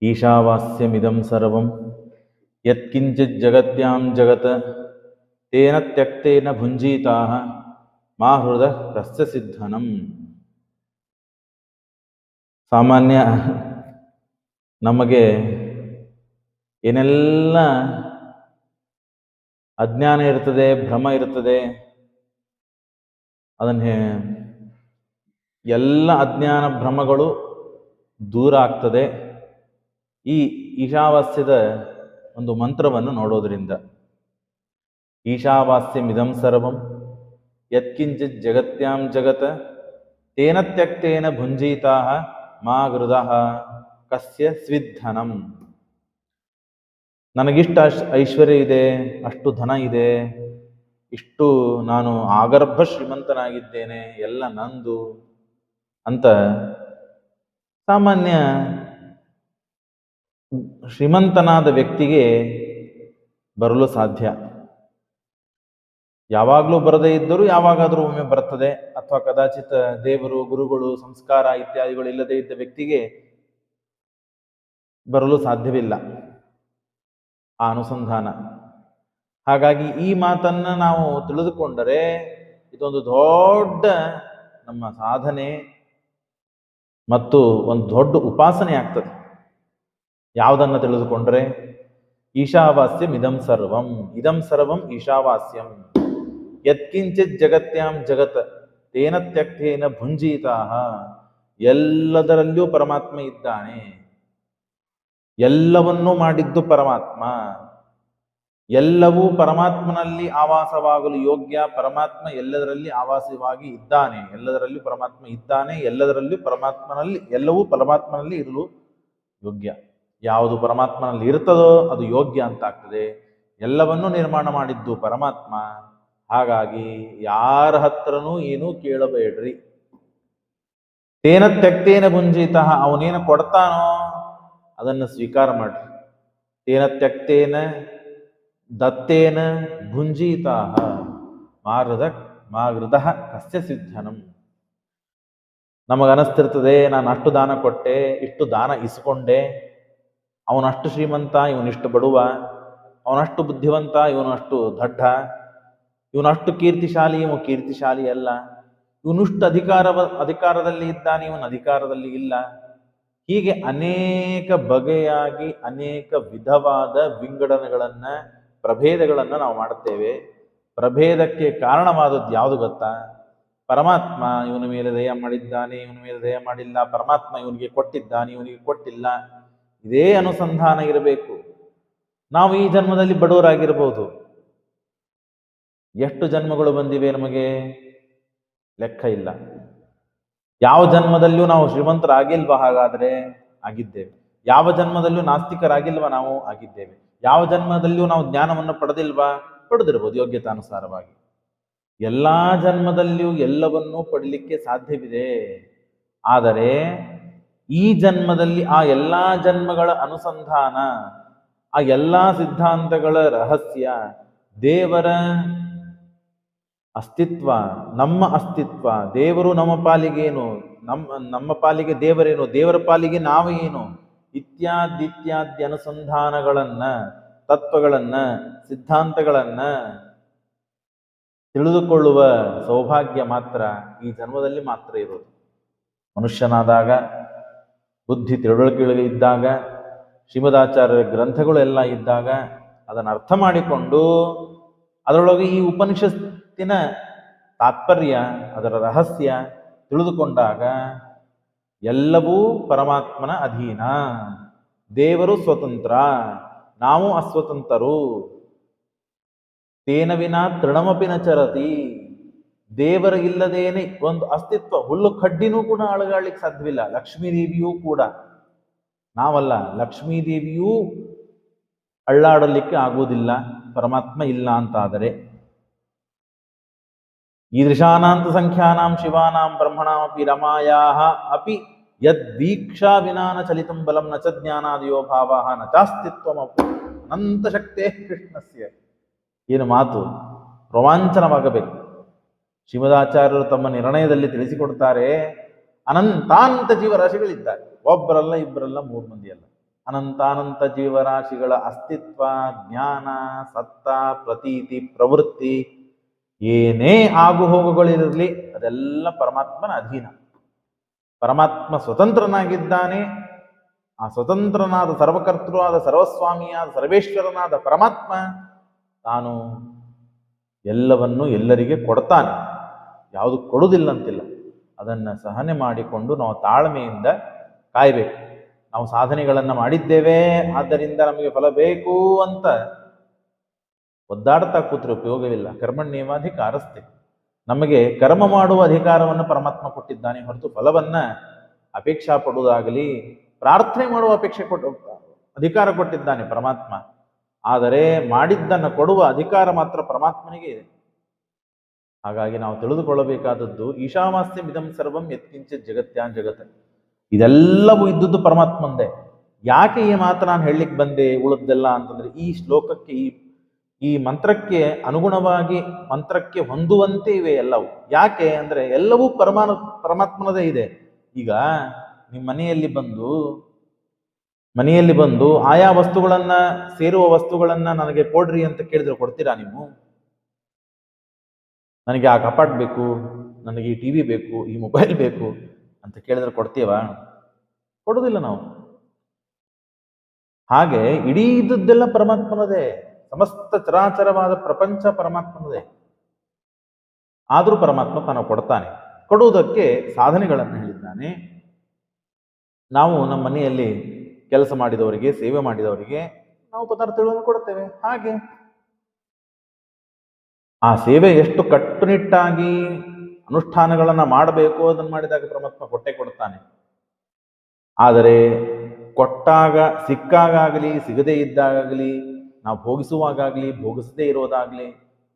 ಈಶಾವಾಸ್ಯಮಿದಂ ಸರ್ವಂ ಯತ್ಕಿಂಚಿತ್ ಜಗತ್ಯಾಂ ಜಗತ್ ತೇನ ತ್ಯಕ್ತೇನ ಭುಂಜೀತಾಃ ಮಾ ಹೃದಃ ತಸ್ಯ ಸಿದ್ಧನಂ. ಸಾಮಾನ್ಯ ನಮಗೆ ಏನೆಲ್ಲ ಅಜ್ಞಾನ ಇರ್ತದೆ, ಭ್ರಮ ಇರ್ತದೆ, ಅದನ್ನೇ ಎಲ್ಲ ಅಜ್ಞಾನ ಭ್ರಮಗಳು ದೂರ ಆಗ್ತದೆ ಈ ಈಶಾವಾಸ್ಯದ ಒಂದು ಮಂತ್ರವನ್ನು ನೋಡೋದ್ರಿಂದ. ಈಶಾವಾಸ್ಯಮಿದಂ ಸರ್ವಂ ಯತ್ಕಿಂಚಿತ್ ಜಗತ್ಯಾಂ ಜಗತ್ ತೇನ ತ್ಯಕ್ತೇನ ಭುಂಜೀತಾಃ ಮಾ ಹೃದಃ ಕಸ್ಯ ಸ್ವಿದ್ಧನಂ. ನನಗಿಷ್ಟ ಐಶ್ವರ್ಯ ಇದೆ, ಅಷ್ಟು ಧನ ಇದೆ, ಇಷ್ಟು ನಾನು ಆಗರ್ಭ ಶ್ರೀಮಂತನಾಗಿದ್ದೇನೆ, ಎಲ್ಲ ನಂದು ಅಂತ ಸಾಮಾನ್ಯ ಶ್ರೀಮಂತನಾದ ವ್ಯಕ್ತಿಗೆ ಬರಲು ಸಾಧ್ಯ. ಯಾವಾಗಲೂ ಬರದೇ ಇದ್ದರೂ ಯಾವಾಗಾದರೂ ಒಮ್ಮೆ ಬರ್ತದೆ, ಅಥವಾ ಕದಾಚಿತ್ ದೇವರು, ಗುರುಗಳು, ಸಂಸ್ಕಾರ ಇತ್ಯಾದಿಗಳು ಇಲ್ಲದೇ ಇದ್ದ ವ್ಯಕ್ತಿಗೆ ಬರಲು ಸಾಧ್ಯವಿಲ್ಲ ಆ ಅನುಸಂಧಾನ. ಹಾಗಾಗಿ ಈ ಮಾತನ್ನ ನಾವು ತಿಳಿದುಕೊಂಡರೆ ಇದೊಂದು ದೊಡ್ಡ ನಮ್ಮ ಸಾಧನೆ ಮತ್ತು ಒಂದು ದೊಡ್ಡ ಉಪಾಸನೆ ಆಗ್ತದೆ. ಯಾವುದನ್ನು ತಿಳಿದುಕೊಂಡ್ರೆ ಈಶಾವಾಸ್ಯಂ ಇದಂ ಸರ್ವಂ, ಇದಂ ಸರ್ವಂ ಈಶಾವಾಸ್ಯಂ ಯತ್ಕಿಂಚಿತ್ ಜಗತ್ಯಾಂ ಜಗತ್ ತೇನ ತ್ಯಕ್ತೇನ ಭುಂಜೀತಾಃ. ಎಲ್ಲದರಲ್ಲಿಯೂ ಪರಮಾತ್ಮ ಇದ್ದಾನೆ, ಎಲ್ಲವನ್ನೂ ಮಾಡಿದ್ದು ಪರಮಾತ್ಮ, ಎಲ್ಲವೂ ಪರಮಾತ್ಮನಲ್ಲಿ ಆವಾಸವಾಗಲು ಯೋಗ್ಯ. ಪರಮಾತ್ಮ ಎಲ್ಲದರಲ್ಲಿ ಆವಾಸವಾಗಿ ಇದ್ದಾನೆ, ಎಲ್ಲದರಲ್ಲೂ ಪರಮಾತ್ಮ ಇದ್ದಾನೆ, ಎಲ್ಲದರಲ್ಲೂ ಪರಮಾತ್ಮನಲ್ಲಿ, ಎಲ್ಲವೂ ಪರಮಾತ್ಮನಲ್ಲಿ ಇರಲು ಯೋಗ್ಯ. ಯಾವುದು ಪರಮಾತ್ಮನಲ್ಲಿ ಇರ್ತದೋ ಅದು ಯೋಗ್ಯ ಅಂತ ಆಗ್ತದೆ. ಎಲ್ಲವನ್ನೂ ನಿರ್ಮಾಣ ಮಾಡಿದ್ದು ಪರಮಾತ್ಮ. ಹಾಗಾಗಿ ಯಾರ ಹತ್ರನೂ ಏನೂ ಕೇಳಬೇಡ್ರಿ. ತೇನ ತ್ಯಕ್ತೇನ ಭುಂಜೀತಃ, ಅವನೇನು ಕೊಡ್ತಾನೋ ಅದನ್ನು ಸ್ವೀಕಾರ ಮಾಡ್ರಿ. ತೇನ ತ್ಯಕ್ತೇನ ದತ್ತೇನ ಭುಂಜೀತಾಃ ಮಾ ಹೃದಃ ಕಸ್ಯ ಸಿದ್ಧನಂ. ನಮಗನಿಸ್ತಿರ್ತದೆ, ನಾನು ಅಷ್ಟು ದಾನ ಕೊಟ್ಟೆ, ಇಷ್ಟು ದಾನ ಇಸ್ಕೊಂಡೆ, ಅವನಷ್ಟು ಶ್ರೀಮಂತ, ಇವನಿಷ್ಟು ಬಡವ, ಅವನಷ್ಟು ಬುದ್ಧಿವಂತ, ಇವನಷ್ಟು ದಡ್ಡ, ಇವನಷ್ಟು ಕೀರ್ತಿಶಾಲಿ, ಇವ ಕೀರ್ತಿಶಾಲಿ ಅಲ್ಲ, ಇವನಷ್ಟು ಅಧಿಕಾರದಲ್ಲಿ ಇದ್ದಾನೆ, ಇವನ ಅಧಿಕಾರದಲ್ಲಿ ಇಲ್ಲ. ಹೀಗೆ ಅನೇಕ ಬಗೆಯಾಗಿ ಅನೇಕ ವಿಧವಾದ ವಿಂಗಡಣೆಗಳನ್ನ, ಪ್ರಭೇದಗಳನ್ನು ನಾವು ಮಾಡುತ್ತೇವೆ. ಪ್ರಭೇದಕ್ಕೆ ಕಾರಣವಾದದ್ದು ಯಾವುದು ಗೊತ್ತಾ? ಪರಮಾತ್ಮ ಇವನ ಮೇಲೆ ದಯ ಮಾಡಿದ್ದಾನೆ, ಇವನ ಮೇಲೆ ದಯ ಮಾಡಿಲ್ಲ, ಪರಮಾತ್ಮ ಇವನಿಗೆ ಕೊಟ್ಟಿದ್ದಾನೆ, ಇವನಿಗೆ ಕೊಟ್ಟಿಲ್ಲ. ಇದೇ ಅನುಸಂಧಾನ ಇರಬೇಕು. ನಾವು ಈ ಜನ್ಮದಲ್ಲಿ ಬಡವರಾಗಿರ್ಬೋದು, ಎಷ್ಟು ಜನ್ಮಗಳು ಬಂದಿವೆ ನಮಗೆ ಲೆಕ್ಕ ಇಲ್ಲ. ಯಾವ ಜನ್ಮದಲ್ಲಿಯೂ ನಾವು ಶ್ರೀಮಂತರಾಗಿಲ್ವಾ? ಹಾಗಾದ್ರೆ ಆಗಿದ್ದೇವೆ. ಯಾವ ಜನ್ಮದಲ್ಲಿಯೂ ನಾಸ್ತಿಕರಾಗಿಲ್ವಾ? ನಾವು ಆಗಿದ್ದೇವೆ. ಯಾವ ಜನ್ಮದಲ್ಲಿಯೂ ನಾವು ಜ್ಞಾನವನ್ನು ಪಡೆದಿಲ್ವಾ? ಪಡೆದಿರ್ಬೋದು ಯೋಗ್ಯತಾನುಸಾರವಾಗಿ. ಎಲ್ಲಾ ಜನ್ಮದಲ್ಲಿಯೂ ಎಲ್ಲವನ್ನೂ ಪಡಲಿಕ್ಕೆ ಸಾಧ್ಯವಿದೆ. ಆದರೆ ಈ ಜನ್ಮದಲ್ಲಿ ಆ ಎಲ್ಲಾ ಜನ್ಮಗಳ ಅನುಸಂಧಾನ, ಆ ಎಲ್ಲಾ ಸಿದ್ಧಾಂತಗಳ ರಹಸ್ಯ, ದೇವರ ಅಸ್ತಿತ್ವ, ನಮ್ಮ ಅಸ್ತಿತ್ವ, ದೇವರು ನಮ್ಮ ಪಾಲಿಗೇನು, ನಮ್ಮ ಪಾಲಿಗೆ ದೇವರೇನು, ದೇವರ ಪಾಲಿಗೆ ನಾವು ಏನು, ಇತ್ಯಾದಿ ಅನುಸಂಧಾನಗಳನ್ನ, ತತ್ವಗಳನ್ನ, ಸಿದ್ಧಾಂತಗಳನ್ನ ತಿಳಿದುಕೊಳ್ಳುವ ಸೌಭಾಗ್ಯ ಮಾತ್ರ ಈ ಜನ್ಮದಲ್ಲಿ ಮಾತ್ರ ಇರೋದು. ಮನುಷ್ಯನಾದಾಗ, ಬುದ್ಧಿ ತಿಳುವಳಿಕೆ ಇದ್ದಾಗ, ಶ್ರೀಮದಾಚಾರ್ಯರ ಗ್ರಂಥಗಳು ಎಲ್ಲ ಇದ್ದಾಗ ಅದನ್ನು ಅರ್ಥ ಮಾಡಿಕೊಂಡು ಅದರೊಳಗೆ ಈ ಉಪನಿಷತ್ತಿನ ತಾತ್ಪರ್ಯ, ಅದರ ರಹಸ್ಯ ತಿಳಿದುಕೊಂಡಾಗ ಎಲ್ಲವೂ ಪರಮಾತ್ಮನ ಅಧೀನ. ದೇವರು ಸ್ವತಂತ್ರ, ನಾವು ಅಸ್ವತಂತ್ರರು. ತೇನ ವಿನಾ ತೃಣಮಪಿ ನ ಚರತಿ. ದೇವರ ಇಲ್ಲದೇನೆ ಒಂದು ಅಸ್ತಿತ್ವ, ಹುಲ್ಲು ಕಡ್ಡಿನೂ ಕೂಡ ಅಳಗಾಡ್ಲಿಕ್ಕೆ ಸಾಧ್ಯವಿಲ್ಲ. ಲಕ್ಷ್ಮೀದೇವಿಯೂ ಕೂಡ, ನಾವಲ್ಲ, ಲಕ್ಷ್ಮೀದೇವಿಯೂ ಅಳ್ಳಾಡಲಿಕ್ಕೆ ಆಗುವುದಿಲ್ಲ ಪರಮಾತ್ಮ ಇಲ್ಲ ಅಂತಾದರೆ. ಈದೃಶಾನಾಂತ ಸಂಖ್ಯಾನಾಂ ಶಿವಾನಾಂ ಬ್ರಹ್ಮಣಾಮಪಿ ರಮಾಯಾಹ ಅಪಿ ಯದ್ವೀಕ್ಷಾ ವಿನಾನ ಚಲಿತಂ ಬಲಂ ನ ಚ ಜ್ಞಾನಾದಿಯೋ ಭಾವಃ ನ ಚಾಸ್ತಿತ್ವಮಪಿ ಅನಂತ ಶಕ್ತೇ ಕೃಷ್ಣಸ್ಯ. ಏನು ಮಾತು, ರೋಮಾಂಚನವಾಗಬೇಕು. ಶ್ರೀಮದಾಚಾರ್ಯರು ತಮ್ಮ ನಿರ್ಣಯದಲ್ಲಿ ತಿಳಿಸಿಕೊಡ್ತಾರೆ, ಅನಂತಾಂತ ಜೀವರಾಶಿಗಳಿದ್ದಾರೆ. ಒಬ್ಬರಲ್ಲ, ಇಬ್ಬರಲ್ಲ, 3 ಮಂದಿ ಅಲ್ಲ, ಅನಂತಾನಂತ ಜೀವರಾಶಿಗಳ ಅಸ್ತಿತ್ವ, ಜ್ಞಾನ, ಸತ್ತ, ಪ್ರತೀತಿ, ಪ್ರವೃತ್ತಿ ಏನೇ ಆಗು ಹೋಗುಗಳಿರಲಿ ಅದೆಲ್ಲ ಪರಮಾತ್ಮನ ಅಧೀನ. ಪರಮಾತ್ಮ ಸ್ವತಂತ್ರನಾಗಿದ್ದಾನೆ. ಆ ಸ್ವತಂತ್ರನಾದ ಸರ್ವಕರ್ತೃವಾದ ಸರ್ವಸ್ವಾಮಿಯಾದ ಸರ್ವೇಶ್ವರನಾದ ಪರಮಾತ್ಮ ತಾನು ಎಲ್ಲವನ್ನು ಎಲ್ಲರಿಗೆ ಕೊಡ್ತಾನೆ. ಯಾವುದು ಕೊಡುವುದಿಲ್ಲ ಅಂತಿಲ್ಲ. ಅದನ್ನು ಸಹನೆ ಮಾಡಿಕೊಂಡು ನಾವು ತಾಳ್ಮೆಯಿಂದ ಕಾಯಬೇಕು. ನಾವು ಸಾಧನೆಗಳನ್ನು ಮಾಡಿದ್ದೇವೆ, ಆದ್ದರಿಂದ ನಮಗೆ ಫಲ ಬೇಕು ಅಂತ ಒದ್ದಾಡ್ತಾ ಕೂತ್ರೆ ಉಪಯೋಗವಿಲ್ಲ. ಕರ್ಮಣ್ಯೇವಾಧಿಕಾರಸ್ತೆ. ನಮಗೆ ಕರ್ಮ ಮಾಡುವ ಅಧಿಕಾರವನ್ನು ಪರಮಾತ್ಮ ಕೊಟ್ಟಿದ್ದಾನೆ ಹೊರತು ಫಲವನ್ನ ಅಪೇಕ್ಷಾ ಪಡುವುದಾಗಲಿ ಪ್ರಾರ್ಥನೆ ಮಾಡುವ ಅಧಿಕಾರ ಕೊಟ್ಟಿದ್ದಾನೆ ಪರಮಾತ್ಮ. ಆದರೆ ಮಾಡಿದ್ದನ್ನು ಕೊಡುವ ಅಧಿಕಾರ ಮಾತ್ರ ಪರಮಾತ್ಮನಿಗೆ ಇದೆ. ಹಾಗಾಗಿ ನಾವು ತಿಳಿದುಕೊಳ್ಳಬೇಕಾದದ್ದು ಈಶಾವಾಸ್ಯಂ ಇದಂ ಸರ್ವಂ ಯತ್ಕಿಂಚಿತ್ ಜಗತ್ಯಾನ್ ಜಗತ್. ಇದೆಲ್ಲವೂ ಇದ್ದದ್ದು ಪರಮಾತ್ಮಂದೇ. ಯಾಕೆ ಈ ಮಾತು ನಾನು ಹೇಳಲಿಕ್ಕೆ ಬಂದೆ ಉಳಿದೆಲ್ಲ ಅಂತಂದ್ರೆ, ಈ ಶ್ಲೋಕಕ್ಕೆ ಈ ಮಂತ್ರಕ್ಕೆ ಅನುಗುಣವಾಗಿ ಮಂತ್ರಕ್ಕೆ ಹೊಂದುವಂತೆ ಇವೆ ಎಲ್ಲವೂ. ಯಾಕೆ ಅಂದ್ರೆ ಎಲ್ಲವೂ ಪರಮಾತ್ಮನದೇ ಇದೆ. ಈಗ ನಿಮ್ಮ ಮನೆಯಲ್ಲಿ ಬಂದು ಆಯಾ ವಸ್ತುಗಳನ್ನ ಸೇರುವ ವಸ್ತುಗಳನ್ನ ನನಗೆ ಕೊಡ್ರಿ ಅಂತ ಕೇಳಿದ್ರೆ ಕೊಡ್ತೀರಾ ನೀವು? ನನಗೆ ಆ ಕಪಾಟ್ ಬೇಕು, ನನಗೆ ಈ ಟಿವಿ ಬೇಕು, ಈ ಮೊಬೈಲ್ ಬೇಕು ಅಂತ ಕೇಳಿದ್ರೆ ಕೊಡ್ತೀವಾ? ಕೊಡುವುದಿಲ್ಲ ನಾವು. ಹಾಗೆ ಇಡೀ ಇದ್ದದ್ದೆಲ್ಲ ಪರಮಾತ್ಮನದೇ. ಸಮಸ್ತ ಚರಾಚರವಾದ ಪ್ರಪಂಚ ಪರಮಾತ್ಮನದೇ. ಆದರೂ ಪರಮಾತ್ಮ ತಾನು ಕೊಡ್ತಾನೆ. ಕೊಡುವುದಕ್ಕೆ ಸಾಧನೆಗಳನ್ನು ಹೇಳಿದ್ದಾನೆ. ನಾವು ನಮ್ಮ ಮನೆಯಲ್ಲಿ ಕೆಲಸ ಮಾಡಿದವರಿಗೆ, ಸೇವೆ ಮಾಡಿದವರಿಗೆ ನಾವು ಪದಾರ್ಥಗಳನ್ನು ಕೊಡುತ್ತೇವೆ. ಹಾಗೆ ಆ ಸೇವೆ ಎಷ್ಟು ಕಟ್ಟುನಿಟ್ಟಾಗಿ ಅನುಷ್ಠಾನಗಳನ್ನ ಮಾಡಬೇಕು ಅದನ್ನು ಮಾಡಿದಾಗ ಪರಮಾತ್ಮ ಕೊಟ್ಟೆ ಕೊಡ್ತಾನೆ. ಆದರೆ ಕೊಟ್ಟಾಗ, ಸಿಕ್ಕಾಗಲಿ ಸಿಗದೇ ಇದ್ದಾಗಲಿ, ನಾವು ಭೋಗಿಸುವಾಗಲಿ ಭೋಗಿಸದೇ ಇರೋದಾಗ್ಲಿ,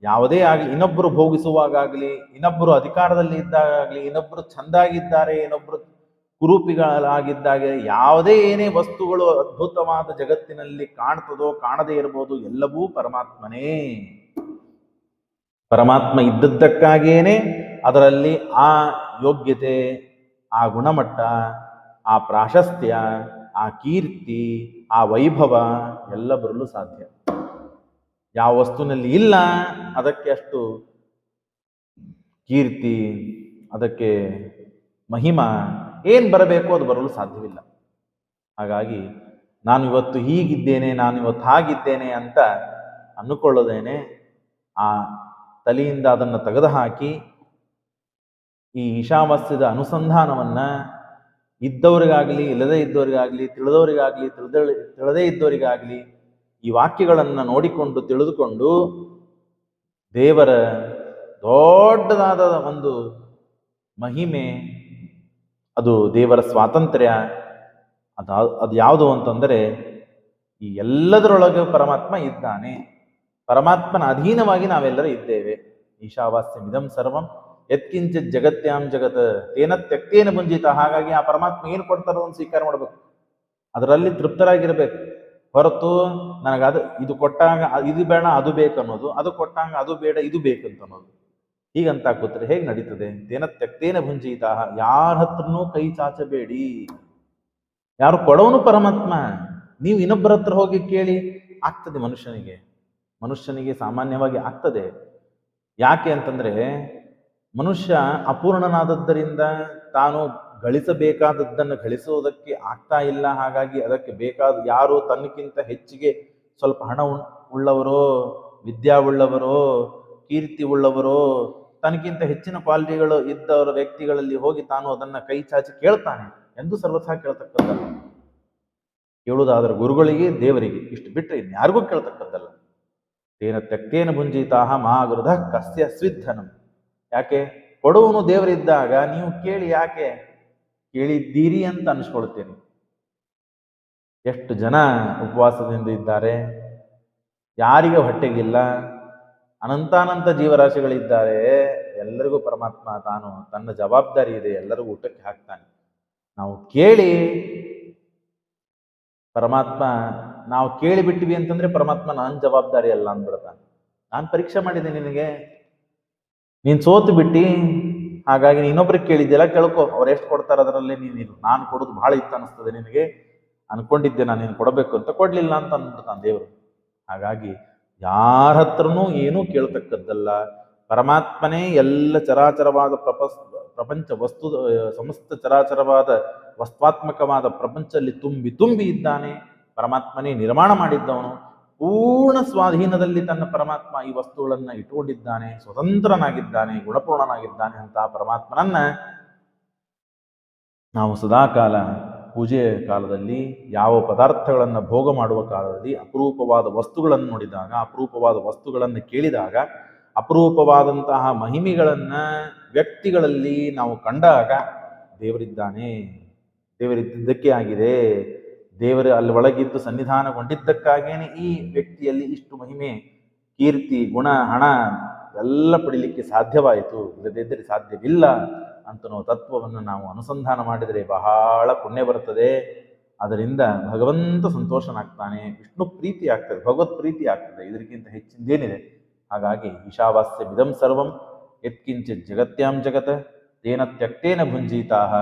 ಯಾವುದೇ ಆಗಲಿ, ಇನ್ನೊಬ್ಬರು ಭೋಗಿಸುವಾಗಲಿ, ಇನ್ನೊಬ್ಬರು ಅಧಿಕಾರದಲ್ಲಿ ಇದ್ದಾಗಲಿ, ಇನ್ನೊಬ್ಬರು ಚಂದಾಗಿದ್ದಾರೆ, ಇನ್ನೊಬ್ಬರು ಕುರೂಪಿಗಳಾಗಿದ್ದಾಗ, ಯಾವುದೇ ಏನೇ ವಸ್ತುಗಳು ಅದ್ಭುತವಾದ ಜಗತ್ತಿನಲ್ಲಿ ಕಾಣ್ತದೋ ಕಾಣದೇ ಇರಬಹುದು, ಎಲ್ಲವೂ ಪರಮಾತ್ಮನೇ. ಪರಮಾತ್ಮ ಇದ್ದದ್ದಕ್ಕಾಗಿಯೇನೆ ಅದರಲ್ಲಿ ಆ ಯೋಗ್ಯತೆ, ಆ ಗುಣಮಟ್ಟ, ಆ ಪ್ರಾಶಸ್ತ್ಯ, ಆ ಕೀರ್ತಿ, ಆ ವೈಭವ ಎಲ್ಲ ಬರಲು ಸಾಧ್ಯ. ಯಾವ ವಸ್ತುವಿನಲ್ಲಿ ಇಲ್ಲ ಅದಕ್ಕೆ ಅಷ್ಟು ಕೀರ್ತಿ, ಅದಕ್ಕೆ ಮಹಿಮಾ ಏನು ಬರಬೇಕು ಅದು ಬರಲು ಸಾಧ್ಯವಿಲ್ಲ. ಹಾಗಾಗಿ ನಾನು ಇವತ್ತು ಹೀಗಿದ್ದೇನೆ, ನಾನು ಇವತ್ತು ಹಾಗಿದ್ದೇನೆ ಅಂತ ಅಂದುಕೊಳ್ಳೋದೇನೆ ಆ ತಲೆಯಿಂದ ಅದನ್ನು ತೆಗೆದುಹಾಕಿ ಈ ಈಶಾವಾಸ್ಯದ ಅನುಸಂಧಾನವನ್ನ ಇದ್ದವರಿಗಾಗಲಿ ಇಲ್ಲದೇ ಇದ್ದವರಿಗಾಗಲಿ, ತಿಳಿದವರಿಗಾಗಲಿ ತಿಳಿದೇ ಇದ್ದವರಿಗಾಗಲಿ ಈ ವಾಕ್ಯಗಳನ್ನು ನೋಡಿಕೊಂಡು ತಿಳಿದುಕೊಂಡು ದೇವರ ದೊಡ್ಡದಾದ ಒಂದು ಮಹಿಮೆ, ಅದು ದೇವರ ಸ್ವಾತಂತ್ರ್ಯ, ಅದು ಯಾವುದು ಅಂತಂದರೆ ಈ ಎಲ್ಲದರೊಳಗೆ ಪರಮಾತ್ಮ ಇದ್ದಾನೆ. ಪರಮಾತ್ಮನ ಅಧೀನವಾಗಿ ನಾವೆಲ್ಲರೂ ಇದ್ದೇವೆ. ಈಶಾವಾಸ್ಯಂ ಇದಂ ಸರ್ವಂ ಯತ್ಕಿಂಚಿತ್ ಜಗತ್ಯಾಂ ಜಗತ್ ತೇನ ತ್ಯಕ್ತೇನ ಮುಂಜಿತ. ಹಾಗಾಗಿ ಆ ಪರಮಾತ್ಮ ಏನು ಕೊಡ್ತಾರೋ ಅದನ್ನು ಸ್ವೀಕಾರ ಮಾಡಬೇಕು, ಅದರಲ್ಲಿ ತೃಪ್ತರಾಗಿರ್ಬೇಕು. ಹೊರತು ನನಗದು ಇದು ಕೊಟ್ಟಾಗ ಇದು ಬೇಡ ಅದು ಬೇಕನ್ನೋದು, ಅದು ಕೊಟ್ಟಾಗ ಅದು ಬೇಡ ಇದು ಬೇಕಂತ ಅನ್ನೋದು, ಹೀಗಂತ ಕೂತ್ರೆ ಹೇಗೆ ನಡೀತದೆ? ತೇನ ತ್ಯಕ್ತೇನ ಭುಂಜಿತ. ಯಾರ ಹತ್ರನೂ ಕೈ ಚಾಚಬೇಡಿ. ಯಾರು ಕೊಡೋನು ಪರಮಾತ್ಮ. ನೀವು ಇನ್ನೊಬ್ಬರ ಹತ್ರ ಹೋಗಿ ಕೇಳಿ ಆಗ್ತದೆ. ಮನುಷ್ಯನಿಗೆ ಸಾಮಾನ್ಯವಾಗಿ ಆಗ್ತದೆ. ಯಾಕೆ ಅಂತಂದ್ರೆ ಮನುಷ್ಯ ಅಪೂರ್ಣನಾದದ್ದರಿಂದ ತಾನು ಗಳಿಸಬೇಕಾದದ್ದನ್ನು ಗಳಿಸುವುದಕ್ಕೆ ಆಗ್ತಾ ಇಲ್ಲ. ಹಾಗಾಗಿ ಅದಕ್ಕೆ ಬೇಕಾದ ಯಾರು ತನ್ನಕ್ಕಿಂತ ಹೆಚ್ಚಿಗೆ ಸ್ವಲ್ಪ ಹಣ ಉಳ್ಳವರೋ, ವಿದ್ಯಾ ಉಳ್ಳವರೋ, ಕೀರ್ತಿ ಉಳ್ಳವರೋ, ತನಗಿಂತ ಹೆಚ್ಚಿನ ಕ್ವಾಲಿಟಿಗಳು ಇದ್ದವರ ವ್ಯಕ್ತಿಗಳಲ್ಲಿ ಹೋಗಿ ತಾನು ಅದನ್ನ ಕೈ ಚಾಚಿ ಕೇಳ್ತಾನೆ ಎಂದು ಸರ್ವಥಾ ಕೇಳ್ತಕ್ಕದ್ದಲ್ಲ. ಕೇಳುವುದಾದ್ರೆ ಗುರುಗಳಿಗೆ, ದೇವರಿಗೆ, ಇಷ್ಟು ಬಿಟ್ಟರೆ ಇನ್ಯಾರಿಗೂ ಕೇಳ್ತಕ್ಕದ್ದಲ್ಲ. ತೇನ ತ್ಯಕ್ತೇನ ಭುಂಜಿತಾಹ ಮಹಾಗುರುಧ ಕಸ್ಯ ಸ್ವಿಧನಂ. ಯಾಕೆ? ಕೊಡುವನು ದೇವರಿದ್ದಾಗ ನೀವು ಕೇಳಿ, ಯಾಕೆ ಕೇಳಿದ್ದೀರಿ ಅಂತ ಅನಿಸ್ಕೊಳ್ತೇನೆ. ಎಷ್ಟು ಜನ ಉಪವಾಸದಿಂದ ಇದ್ದಾರೆ, ಯಾರಿಗೆ ಹೊಟ್ಟೆಗಿಲ್ಲ, ಅನಂತಾನಂತ ಜೀವರಾಶಿಗಳಿದ್ದಾರೆ. ಎಲ್ಲರಿಗೂ ಪರಮಾತ್ಮ ತಾನು ತನ್ನ ಜವಾಬ್ದಾರಿ ಇದೆ, ಎಲ್ಲರಿಗೂ ಊಟಕ್ಕೆ ಹಾಕ್ತಾನೆ. ನಾವು ಕೇಳಿ ಪರಮಾತ್ಮ, ನಾವು ಕೇಳಿ ಬಿಟ್ಟಿವಿ ಅಂತಂದ್ರೆ ಪರಮಾತ್ಮ ನನ್ನ ಜವಾಬ್ದಾರಿ ಅಲ್ಲ ಅಂದ್ಬಿಡ್ತಾನೆ. ನಾನು ಪರೀಕ್ಷೆ ಮಾಡಿದೆ ನಿನಗೆ, ನೀನು ಸೋತು ಬಿಟ್ಟಿ, ಹಾಗಾಗಿ ಇನ್ನೊಬ್ರಿಗೆ ಕೇಳಿದ್ದೆಲ್ಲ ಕೇಳ್ಕೊ, ಅವ್ರು ಎಷ್ಟು ಕೊಡ್ತಾರೆ ಅದರಲ್ಲಿ ನೀನು. ನಾನು ಕೊಡೋದು ಬಹಳ ಇತ್ತು ಅನಿಸ್ತದೆ ನಿನಗೆ, ಅನ್ಕೊಂಡಿದ್ದೆ ನಾನು ನೀನು ಕೊಡಬೇಕು ಅಂತ, ಕೊಡ್ಲಿಲ್ಲ ಅಂತ ಅಂದ್ಬಿಡ್ತಾನೆ ದೇವರು. ಹಾಗಾಗಿ ಯಾರ ಹತ್ರನೂ ಏನೂ ಕೇಳ್ತಕ್ಕದ್ದಲ್ಲ. ಪರಮಾತ್ಮನೇ ಎಲ್ಲ ಚರಾಚರವಾದ ಪ್ರಪಂಚ ವಸ್ತು, ಸಮಸ್ತ ಚರಾಚರವಾದ ವಸ್ತಾತ್ಮಕವಾದ ಪ್ರಪಂಚದಲ್ಲಿ ತುಂಬಿ ತುಂಬಿ ಇದ್ದಾನೆ. ಪರಮಾತ್ಮನೇ ನಿರ್ಮಾಣ ಮಾಡಿದ್ದವನು. ಪೂರ್ಣ ಸ್ವಾಧೀನದಲ್ಲಿ ತನ್ನ ಪರಮಾತ್ಮ ಈ ವಸ್ತುಗಳನ್ನು ಇಟ್ಟುಕೊಂಡಿದ್ದಾನೆ. ಸ್ವತಂತ್ರನಾಗಿದ್ದಾನೆ, ಗುಣಪೂರ್ಣನಾಗಿದ್ದಾನೆ. ಅಂತ ಪರಮಾತ್ಮನನ್ನ ನಾವು ಸದಾಕಾಲ ಪೂಜೆಯ ಕಾಲದಲ್ಲಿ, ಯಾವ ಪದಾರ್ಥಗಳನ್ನು ಭೋಗ ಮಾಡುವ ಕಾಲದಲ್ಲಿ, ಅಪರೂಪವಾದ ವಸ್ತುಗಳನ್ನು ನೋಡಿದಾಗ, ಅಪರೂಪವಾದ ವಸ್ತುಗಳನ್ನು ಕೇಳಿದಾಗ, ಅಪರೂಪವಾದಂತಹ ಮಹಿಮೆಗಳನ್ನು ವ್ಯಕ್ತಿಗಳಲ್ಲಿ ನಾವು ಕಂಡಾಗ ದೇವರಿದ್ದಾನೆ, ದೇವರಿದ್ದಕ್ಕೆ ಆಗಿದೆ, ದೇವರು ಅಲ್ಲಿ ಒಳಗಿದ್ದು ಸನ್ನಿಧಾನಗೊಂಡಿದ್ದಕ್ಕಾಗೇನೆ ಈ ವ್ಯಕ್ತಿಯಲ್ಲಿ ಇಷ್ಟು ಮಹಿಮೆ, ಕೀರ್ತಿ, ಗುಣ, ಹಣ ಎಲ್ಲ ಪಡಿಲಿಕ್ಕೆ ಸಾಧ್ಯವಾಯಿತು, ಇಲ್ಲದಿದ್ದರೆ ಸಾಧ್ಯವಿಲ್ಲ ಅಂತನೋ ತತ್ವವನ್ನು ನಾವು ಅನುಸಂಧಾನ ಮಾಡಿದರೆ ಬಹಳ ಪುಣ್ಯ ಬರ್ತದೆ. ಅದರಿಂದ ಭಗವಂತ ಸಂತೋಷನಾಗ್ತಾನೆ, ವಿಷ್ಣು ಪ್ರೀತಿ ಆಗ್ತದೆ, ಭಗವತ್ ಪ್ರೀತಿ ಆಗ್ತದೆ. ಇದಕ್ಕಿಂತ ಹೆಚ್ಚಿಂದೇನಿದೆ? ಹಾಗಾಗಿ ಈಶಾವಾಸ್ಯ ಬಿದಂ ಸರ್ವಂ ಯತ್ಕಿಂಚಿತ್ ಜಗತ್ಯಾಂ ಜಗತ್ ತೇನ ತ್ಯಕ್ತೇನ ಭುಂಜೀತಾಹ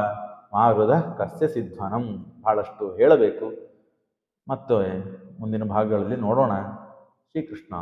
ಮಾ ಹೃದಃ ಕಸ್ಯ ಸಿದ್ಧನಂ. ಬಹಳಷ್ಟು ಹೇಳಬೇಕು, ಮತ್ತು ಮುಂದಿನ ಭಾಗಗಳಲ್ಲಿ ನೋಡೋಣ. ಶ್ರೀಕೃಷ್ಣ.